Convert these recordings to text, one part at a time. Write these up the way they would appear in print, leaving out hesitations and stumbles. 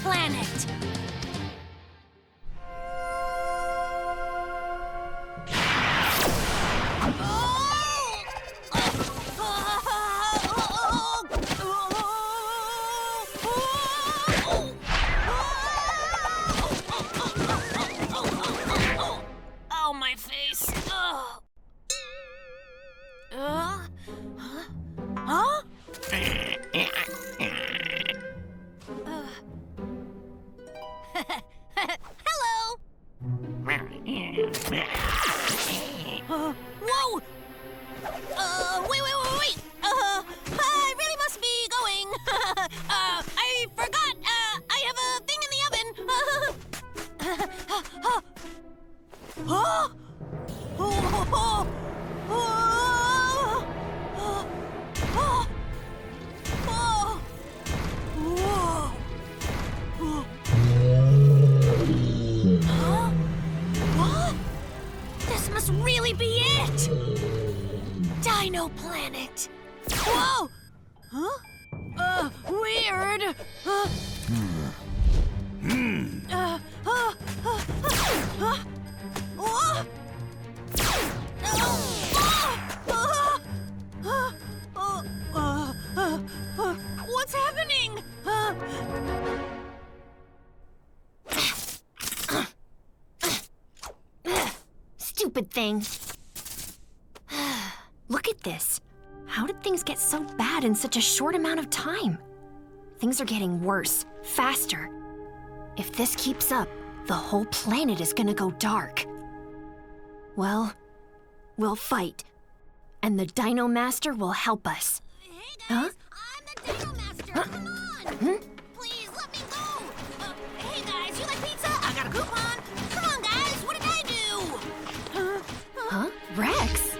Planet. Oh, my face. Oh. Huh? Hello. Whoa! Wait! I really must be going. I forgot. I have a thing in the oven. Huh? What? This must really be it! Dino Planet! Whoa! Huh? Weird. What's happening? Stupid thing. Look at this. How did things get so bad in such a short amount of time? Things are getting worse, faster. If this keeps up, the whole planet is gonna go dark. Well, we'll fight. And the Dino Master will help us. Hey guys, I'm the Dino Master. Come on! Please let me go! Hey guys, you like pizza? I got a coupon. Come on guys, what did I do? Huh? Rex?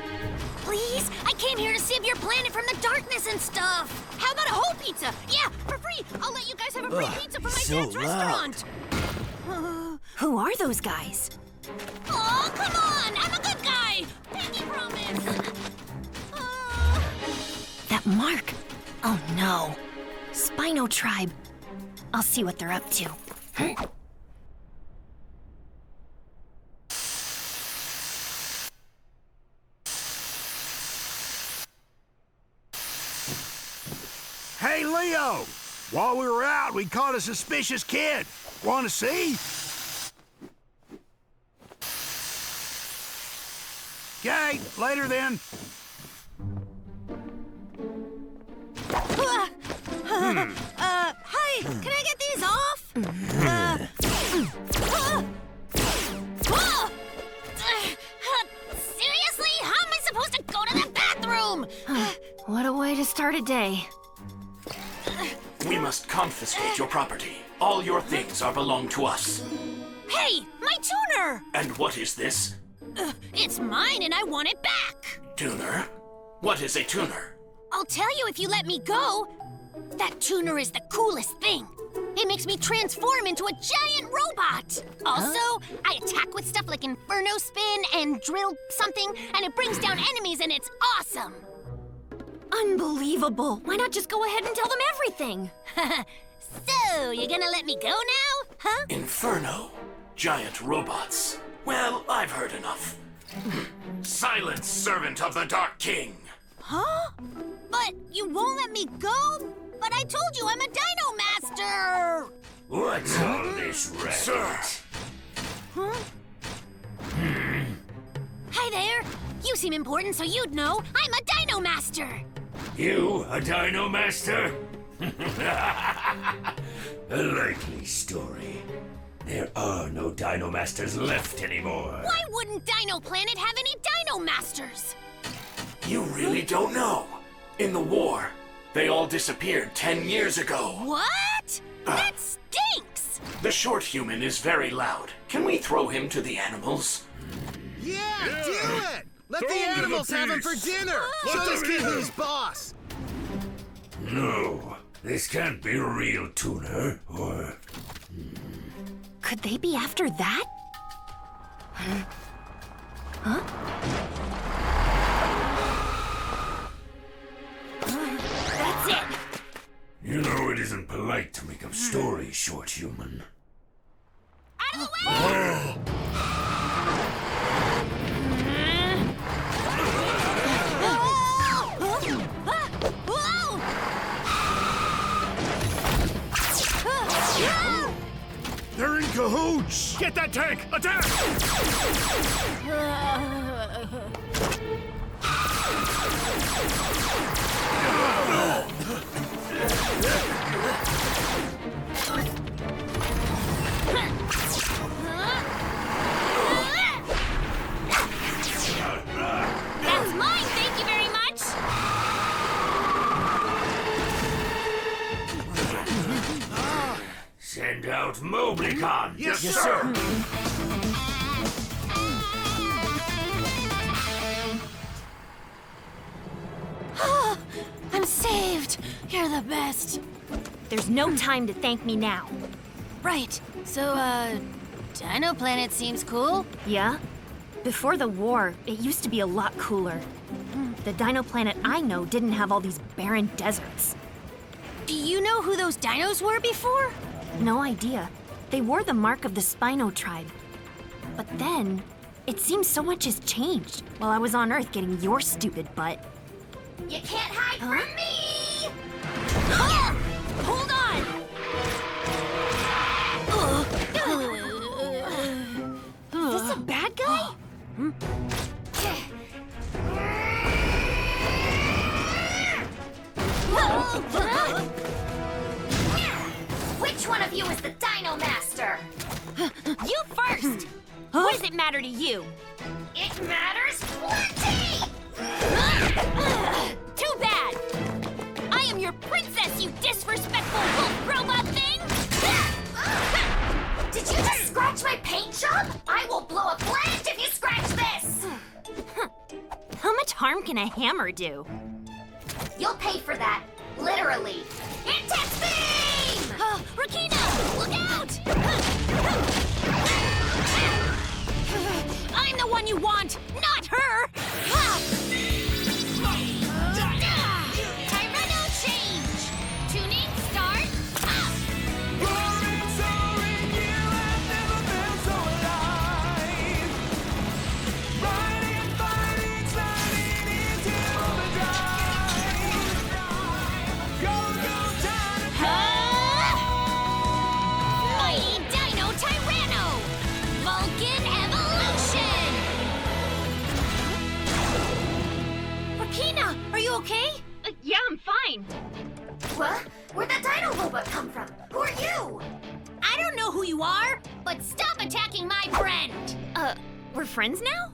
Please, I came here to save your planet from the darkness and stuff. How about a whole pizza? Yeah, for free. I'll let you guys have a free pizza from my dad's restaurant. Who are those guys? Oh, come on! I'm a good guy! Pinky promise! That mark! Oh no! Spino Tribe. I'll see what they're up to. Hey, Leo! While we were out, we caught a suspicious kid. Want to see? Okay, later then. Hi, can I get these off? Seriously? How am I supposed to go to the bathroom? What a way to start a day. We must confiscate your property. All your things are belong to us. Hey, my tuner! And what is this? It's mine and I want it back. Tuner? What is a tuner? I'll tell you if you let me go. That tuner is the coolest thing. It makes me transform into a giant robot. Also, I attack with stuff like Inferno Spin and Drill something, and it brings down enemies and it's awesome. Unbelievable. Why not just go ahead and tell them everything? So, you gonna let me go now? Huh? Inferno? Giant robots? Well, I've heard enough. Silence, servant of the Dark King! Huh? But you won't let me go? But I told you I'm a Dino Master! What's all this racket? Sir! Huh? Hi there. You seem important, so you'd know. I'm a Dino Master! You, a Dino Master? A likely story. There are no Dino Masters left anymore. Why wouldn't Dino Planet have any Dino Masters? You really don't know. In the war, they all disappeared 10 years ago. What? That stinks! The short human is very loud. Can we throw him to the animals? Yeah, do it! Let the animals have him for dinner! Show this kid who's boss! No, this can't be a real tuner, or... Could they be after that? Huh? That's it! You know it isn't polite to make up stories, short human. Out of the way! They're in cahoots! Get that tank! Attack! That's mine, thank you very much! Send out Moblicon! Yes, sir! I'm saved! You're the best! There's no time to thank me now. Right. So, Dino Planet seems cool. Yeah? Before the war, it used to be a lot cooler. The Dino Planet I know didn't have all these barren deserts. Do you know who those dinos were before? No idea. They wore the mark of the Spino tribe. But then, it seems so much has changed while I was on Earth getting your stupid butt. You can't hide from me! Hold on! Is this a bad guy? Which one of you is the Dino Master? You first! What does it matter to you? It matters plenty! Too bad! I am your princess, you disrespectful wolf robot thing! Did you just scratch my paint job? I will blow a plant if you scratch this! How much harm can a hammer do? You'll pay for that. Literally. Intense beam! Rakina, look out! I'm the one you want, not her! Tyranno change! Tuning start up! Mighty Dino Tyranno! Vulcan Evolution! Rakina, are you okay? Yeah, I'm fine. What? Where'd that dino robot come from? Who are you? I don't know who you are, but stop attacking my friend! We're friends now?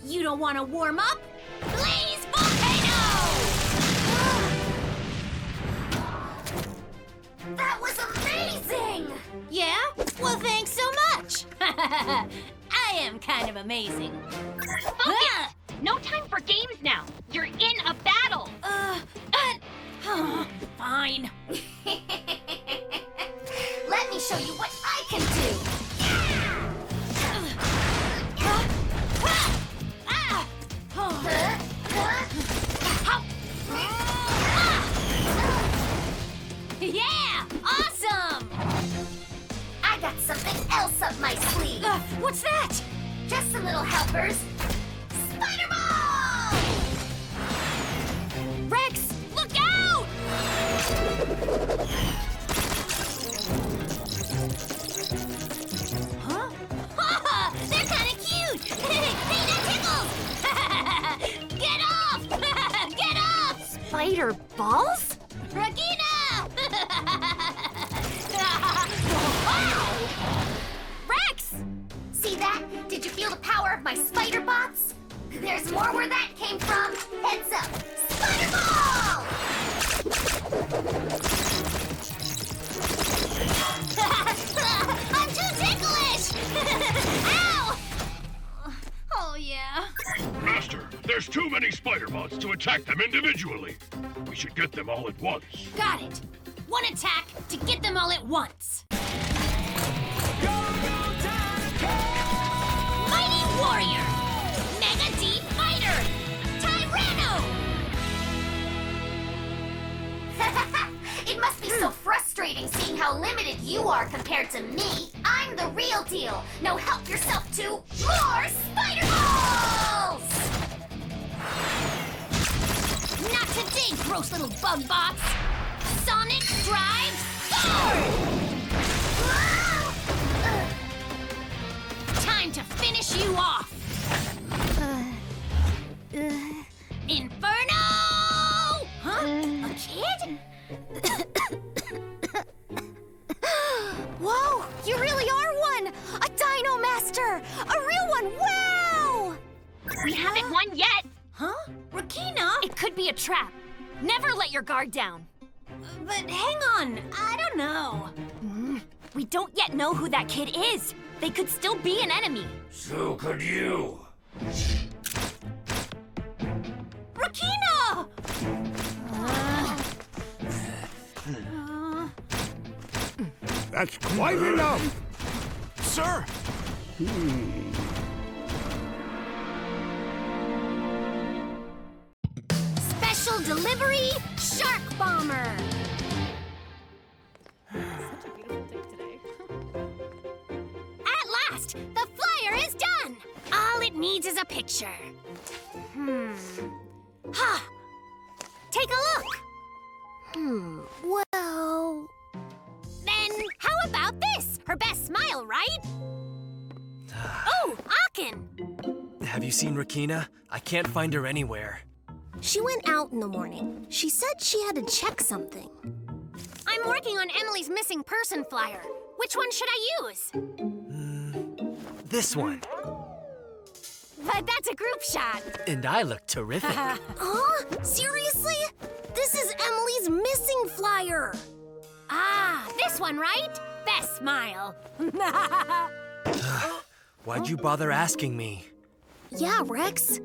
You don't want to warm up? Blaze Volcano! That was amazing! Yeah? Well, thanks so much! I am kind of amazing. Focus! No time for games now. You're in a battle. Fine. Let me show you what I can do! Yeah! Awesome! I got something else up my sleeve! What's that? Just some little helpers. Spider Ball! Rex, look out! Huh? They're kind of cute! Hey, that tickles! Get off! Get off! Spider balls? Regina! Rex! See that? Did you feel the power of my spider bots? There's more where that came from. Heads up! Spider Ball! I'm too ticklish! Ow! Oh, yeah. Master, there's too many spider bots to attack them individually. We should get them all at once. Got it. One attack to get them all at once. Mighty Warrior! Mega D Fighter! Tyranno! It must be so frustrating seeing how limited you are compared to me. I'm the real deal. Now help yourself to more spider balls! Not today, gross little bug bots! Sonic Drive Sword! Time to finish you off! Inferno! Huh? A kid? Whoa! You really are one! A Dino Master! A real one! Wow! We haven't won yet. Huh? Rakina? It could be a trap. Never let your guard down. But hang on, I don't know. We don't yet know who that kid is. They could still be an enemy. So could you. Rakina! That's quite enough. Sir! Special delivery, Shark Bomber! At last, the flyer is done! All it needs is a picture. Ha! Take a look. Well... Then how about this? Her best smile, right? Oh, Akin! Have you seen Rakina? I can't find her anywhere. She went out in the morning. She said she had to check something. I'm working on Emily's missing person flyer. Which one should I use? This one. But that's a group shot. And I look terrific. Huh? Seriously? This is Emily's missing flyer. Ah, this one, right? Best smile. Why'd you bother asking me? Yeah, Rex.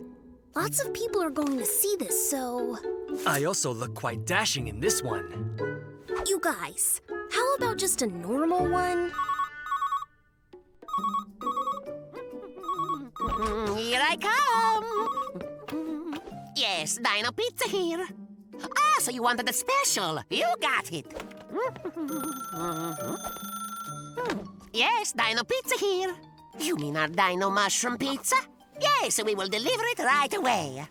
Lots of people are going to see this, so... I also look quite dashing in this one. You guys, how about just a normal one? Here I come! Yes, Dino Pizza here. Ah, so you wanted the special. You got it. Yes, Dino Pizza here. You mean our Dino Mushroom Pizza? Yes, we will deliver it right away.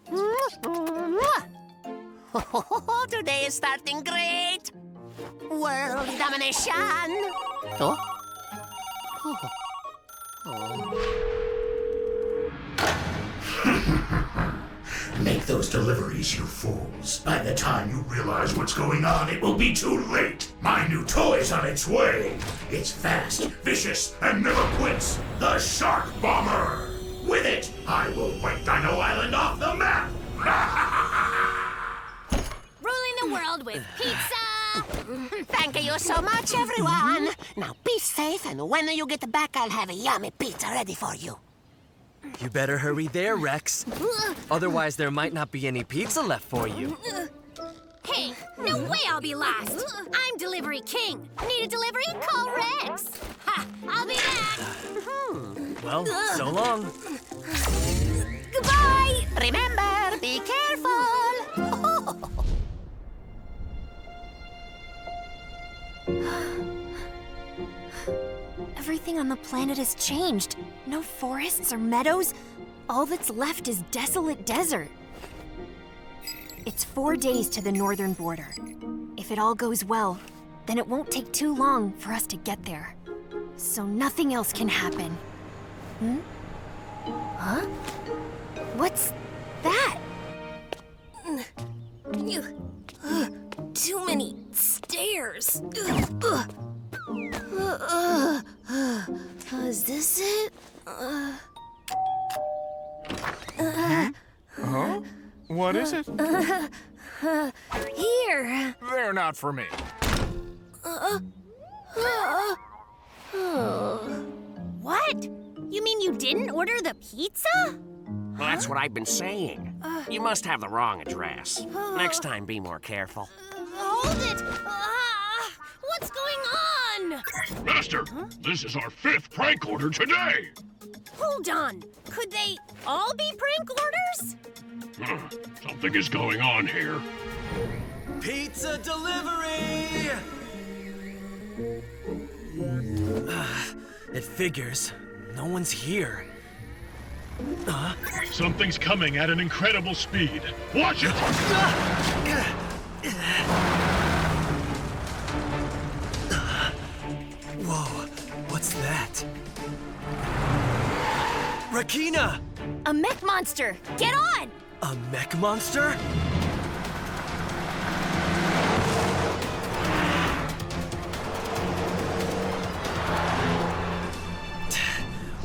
Today is starting great. World domination. Oh? Make those deliveries, you fools. By the time you realize what's going on, it will be too late. My new toy's on its way. It's fast, vicious, and never quits. The Shark Bomber. With it, I will wipe Dino Island off the map. Ruling the world with pizza! Thank you so much, everyone. Now be safe, and when you get back, I'll have a yummy pizza ready for you. You better hurry there, Rex. Otherwise, there might not be any pizza left for you. Hey, no way I'll be last. I'm Delivery King. Need a delivery? Call Rex. Ha, I'll be back. Well, so long. Goodbye. Remember, be careful. Everything on the planet has changed. No forests or meadows. All that's left is desolate desert. It's 4 days to the northern border. If it all goes well, then it won't take too long for us to get there. So nothing else can happen. Huh? What's that? Too many stairs. Is this it? Huh? What is it? Here. They're not for me. What? You mean you didn't order the pizza? Well, that's what I've been saying. You must have the wrong address. Next time, be more careful. Hold it! What's going on? Master, this is our 5th prank order today. Hold on. Could they all be prank orders? Something is going on here. Pizza delivery! It figures. No one's here. Something's coming at an incredible speed. Watch it! Whoa, what's that? Rakina! A mech monster! Get on! A mech monster?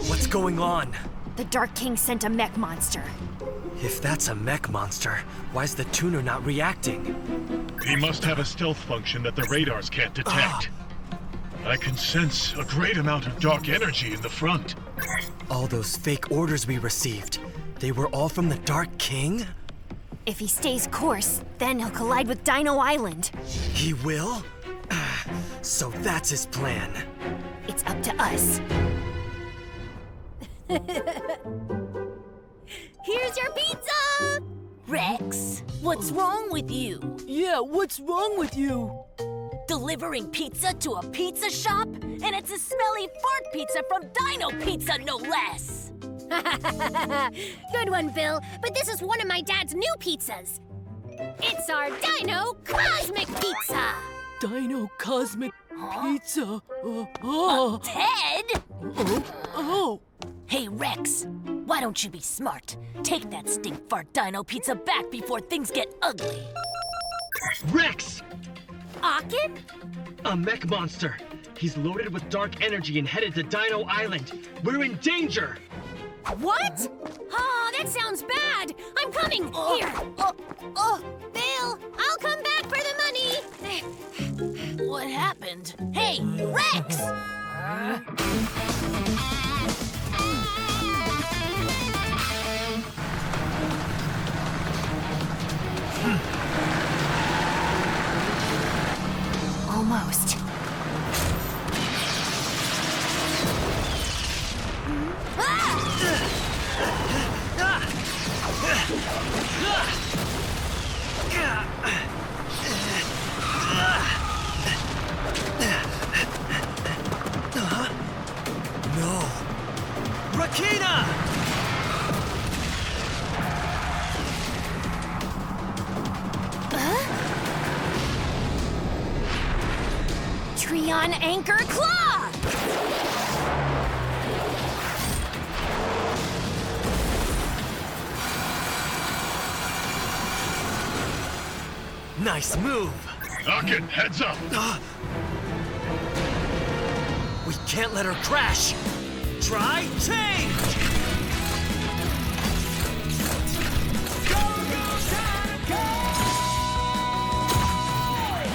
What's going on? The Dark King sent a mech monster. If that's a mech monster, why's the tuner not reacting? He must have a stealth function that the radars can't detect. I can sense a great amount of dark energy in the front. All those fake orders we received, they were all from the Dark King? If he stays course, then he'll collide with Dino Island. He will? So that's his plan. It's up to us. Here's your pizza! Rex, what's wrong with you? Yeah, what's wrong with you? Delivering pizza to a pizza shop? And it's a smelly fart pizza from Dino Pizza, no less! Good one, Bill. But this is one of my dad's new pizzas. It's our Dino Cosmic Pizza! Dino Cosmic Pizza? Ted? Oh! Hey, Rex, why don't you be smart? Take that stink fart Dino Pizza back before things get ugly. Rex! Akin? A mech monster. He's loaded with dark energy and headed to Dino Island. We're in danger! What? Oh, that sounds bad. I'm coming. Here. Bill, I'll come back for the money. What happened? Hey, Rex! Almost. No! Rakina! Treon Anchor Claw! Nice move! Akin, heads up! We can't let her crash! Try change!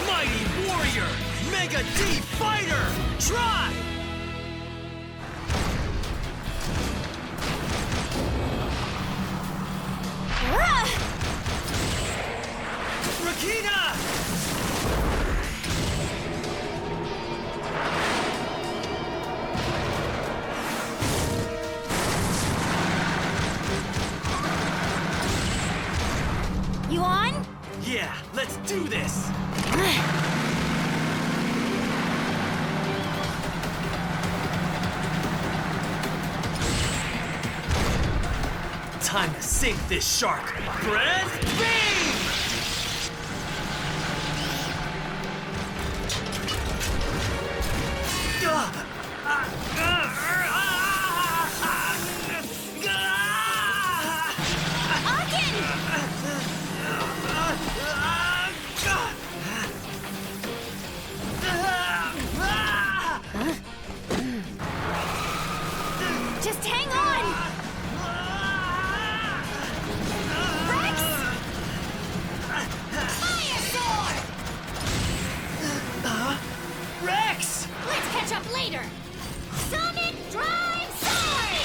Mighty Warrior! Mega D Fighter! Try! Rakina! You on? Yeah, let's do this! Time to sink this shark! Breath beam! Just hang on! Rex! Fire sword! Rex! Let's catch up later. Sonic Drive Sword!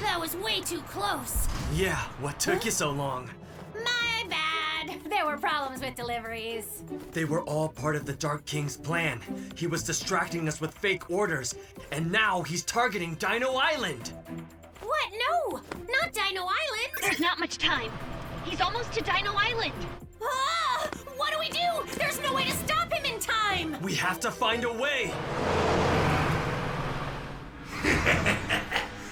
That was way too close. Yeah, what took you so long? My bad. there were problems with deliveries. They were all part of the Dark King's plan. He was distracting us with fake orders, and now he's targeting Dino Island. What? No! Not Dino Island! There's not much time. He's almost to Dino Island. Ah! What do we do? There's no way to stop him in time! We have to find a way.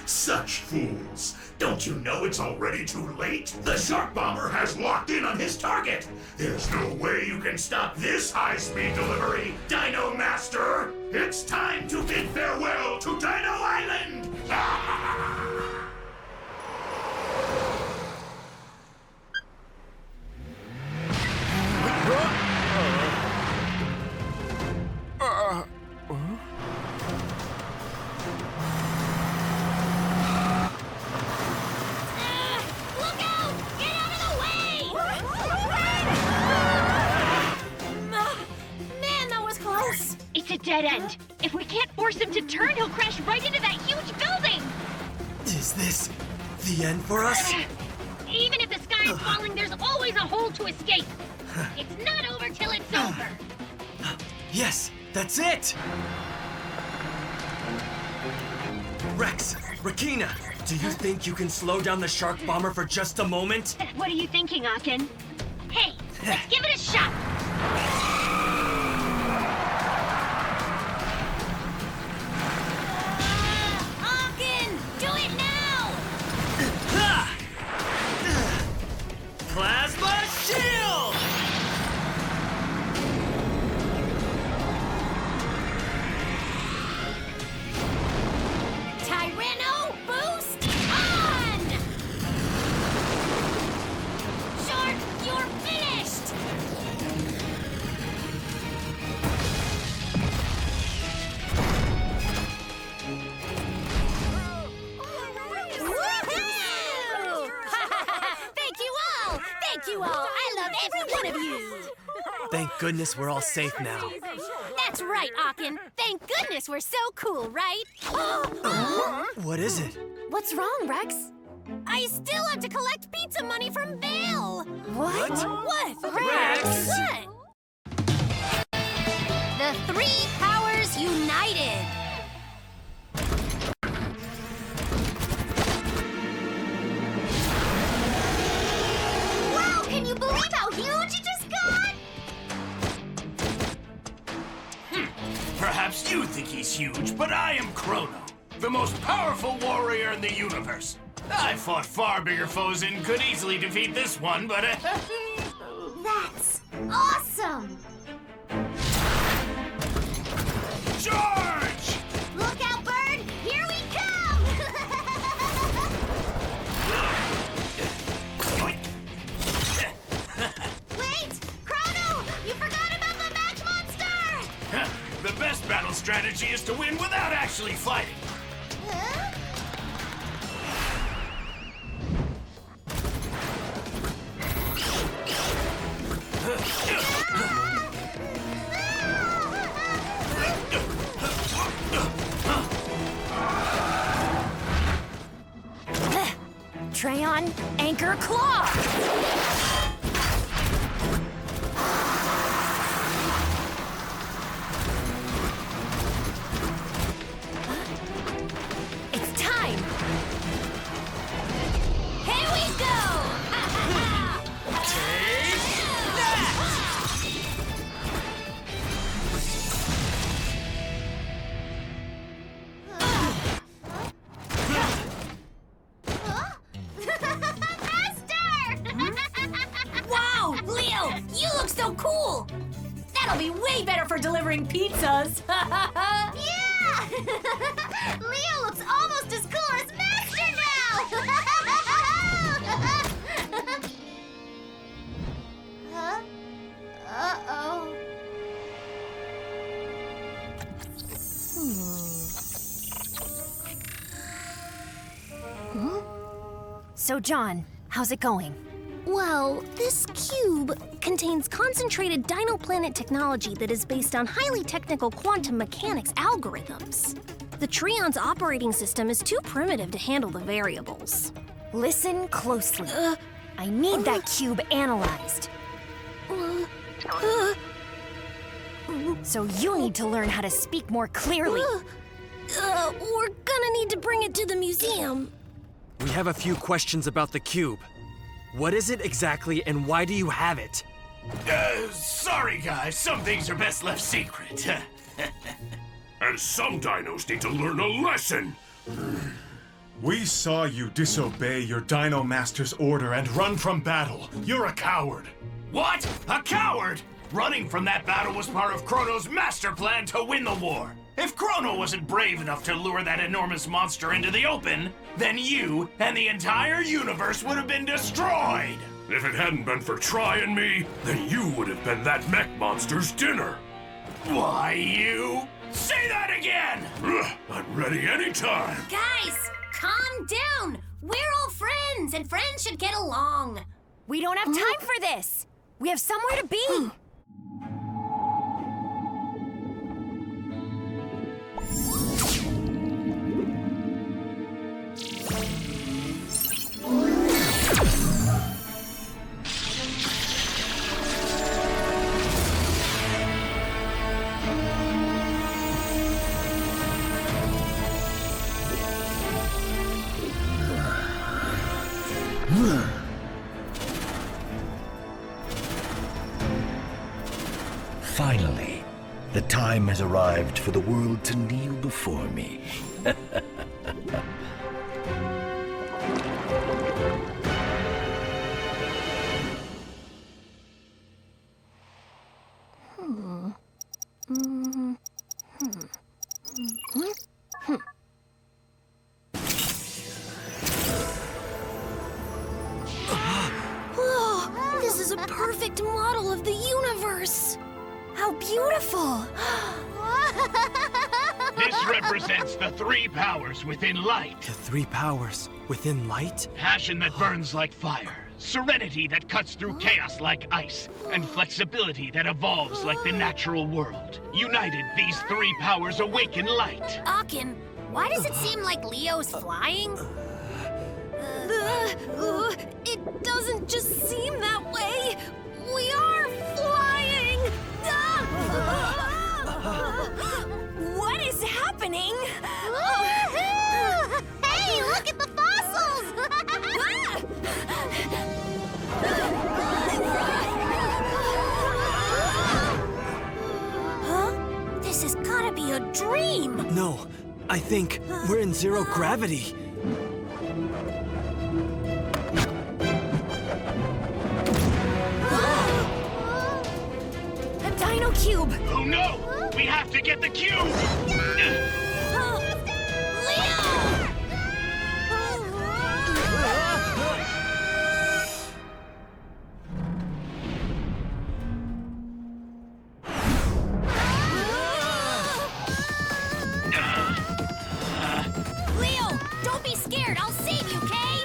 Such fools. Don't you know it's already too late? The shark bomber has locked in on his target. There's no way you can stop this high-speed delivery, Dino Master. It's time to bid farewell to Dino Island. It's a dead end. If we can't force him to turn, he'll crash right into that huge building. Is this the end for us? Even if the sky is falling, there's always a hole to escape. It's not over till it's over. Yes, that's it! Rex, Rakina, do you think you can slow down the shark bomber for just a moment? What are you thinking, Akin? Hey, let's give it a shot. Plasma shield! Tyranno boost on! Shark, you're finished! Thank you all! I love every one of you! Thank goodness we're all safe now. That's right, Akin. Thank goodness we're so cool, right? What is it? What's wrong, Rex? I still have to collect pizza money from Bill! What? What? Rex! What? The three powers united! Wow, can you believe how huge it just got? Perhaps you think he's huge, but I am Chrono, the most powerful warrior in the universe. I fought far bigger foes and could easily defeat this one, but... That's awesome! Charge! Look out, Bird! Here we come! Wait! Chrono! You forgot about the Mech monster! The best battle strategy is to win without actually fighting. Huh? Treon, Anchor, Claw! It's time! Here we go! Wow, Leo, you look so cool! That'll be way better for delivering pizzas! Yeah! Leo looks almost as cool as Master now! Huh? Uh-oh. So, John, how's it going? Well, this cube contains concentrated Dino Planet technology that is based on highly technical quantum mechanics algorithms. The Treon's operating system is too primitive to handle the variables. Listen closely. I need that cube analyzed. So you need to learn how to speak more clearly. We're gonna need to bring it to the museum. We have a few questions about the cube. What is it exactly, and why do you have it? Sorry guys, some things are best left secret. And some dinos need to learn a lesson. We saw you disobey your Dino Master's order and run from battle. You're a coward. What? A coward? Running from that battle was part of Chrono's master plan to win the war. If Chrono wasn't brave enough to lure that enormous monster into the open, then you and the entire universe would have been destroyed. If it hadn't been for Try and me, then you would have been that mech monster's dinner. Why, you... Say that again! I'm ready anytime. Guys, calm down. We're all friends, and friends should get along. We don't have time for this. We have somewhere to be. Finally, the time has arrived for the world to kneel before me. Oh, this is a perfect model of the universe. How beautiful! This represents the three powers within light. The three powers within light? Passion that burns like fire, serenity that cuts through chaos like ice, and flexibility that evolves like the natural world. United, these three powers awaken light. Akin, why does it seem like Leo's flying? It doesn't just seem that way. We are flying! What is happening? Woohoo! Hey, look at the fossils! Huh? This has gotta be a dream! No, I think we're in zero gravity. A Dino Cube! Oh no! We have to get the cube! Leo, don't be scared. I'll save you, Kay?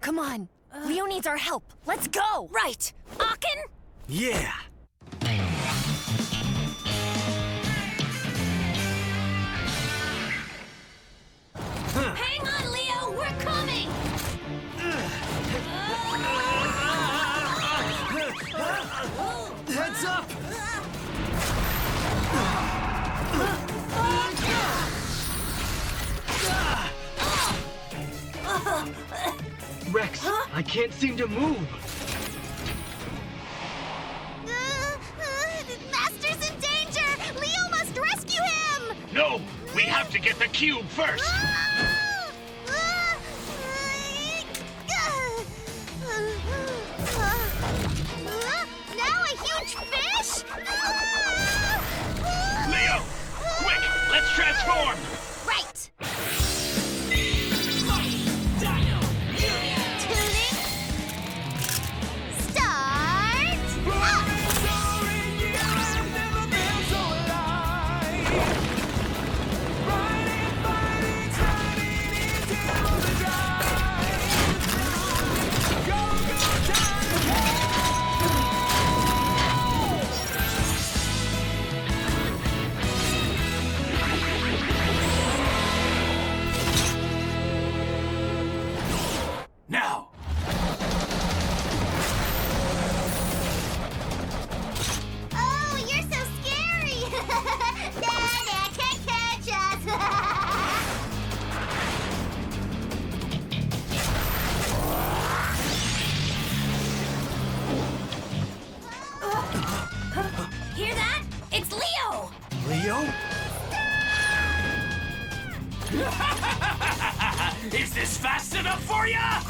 Come on. Leo needs our help. Let's go! Right. Akin? Yeah. Hang on, Leo. We're coming. Heads up! Rex, I can't seem to move. Master's in danger. Leo must rescue him. No! We have to get the cube first! Now a huge fish? Leo! Quick! Let's transform! Right. Tuning. Start.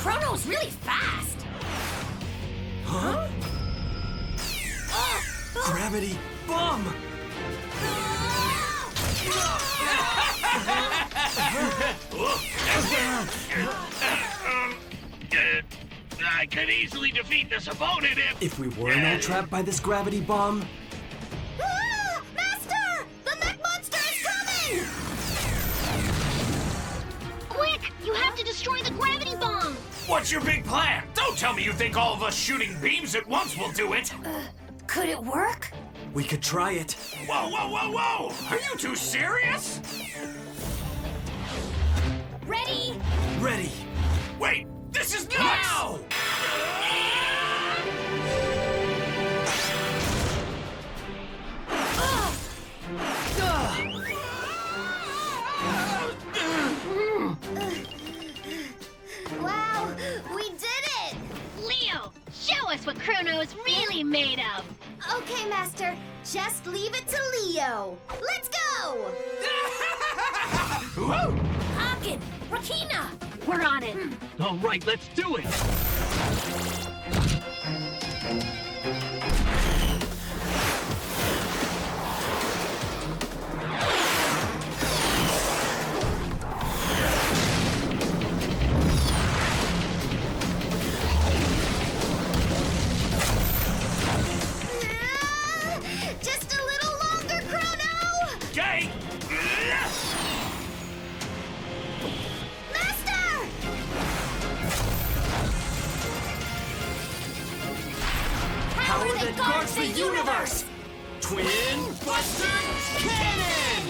Chrono's really fast. Huh? Gravity bomb! I could easily defeat this opponent If we weren't all trapped by this gravity bomb. Master! The Mech monster is coming! Quick! You have to destroy the gravity bomb! What's your big plan? Don't tell me you think all of us shooting beams at once will do it! Could it work? We could try it. Whoa, whoa, whoa, whoa! Are you two serious? Ready? Ready. Wait, this is nuts! Now! Wow, we did it! Leo, show us what Chrono is really made of! Okay, Master, just leave it to Leo. Let's go! Hagen, Rakina! We're on it! All right, let's do it. Just a little longer, Chrono! Okay! Master! Power that guards the universe! Twin Busters Cannon!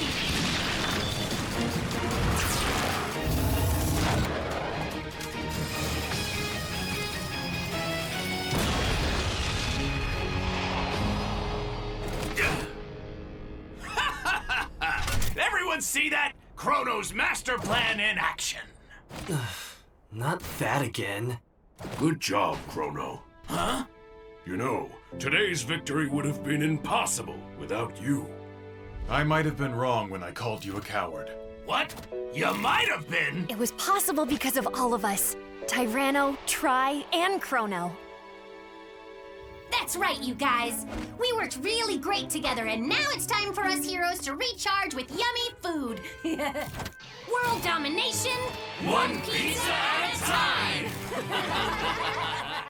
Everyone see that? Chrono's master plan in action! Not that again. Good job, Chrono. Huh? You know, today's victory would have been impossible without you. I might have been wrong when I called you a coward. What? You might have been! It was possible because of all of us. Tyranno, Tri, and Chrono. That's right, you guys. We worked really great together, and now it's time for us heroes to recharge with yummy food. World domination, One pizza at a time!